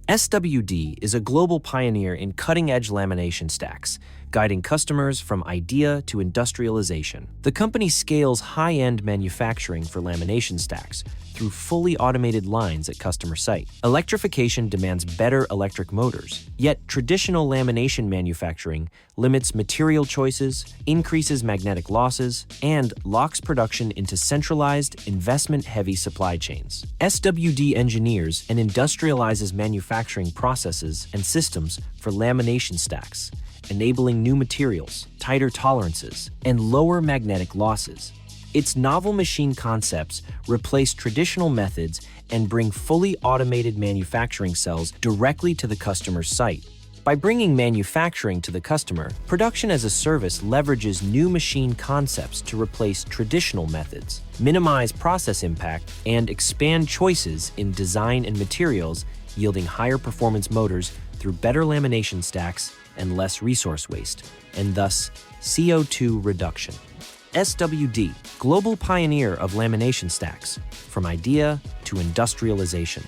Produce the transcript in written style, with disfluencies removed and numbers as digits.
SWD is a global pioneer in cutting-edge lamination stacks, guiding customers from idea to industrialization. The company scales high-end manufacturing for lamination stacks through fully automated lines at customer site. Electrification demands better electric motors, yet traditional lamination manufacturing limits material choices, increases magnetic losses, and locks production into centralized, investment-heavy supply chains. SWD engineers and industrializes manufacturing processes and systems for lamination stacks, enabling new materials, tighter tolerances, and lower magnetic losses. Its novel machine concepts replace traditional methods and bring fully automated manufacturing cells directly to the customer's site. By bringing manufacturing to the customer, production as a service leverages new machine concepts to replace traditional methods, minimize process impact, and expand choices in design and materials, yielding higher performance motors through better lamination stacks and less resource waste, and thus CO2 reduction. SWD, global pioneer of lamination stacks, from idea to industrialization.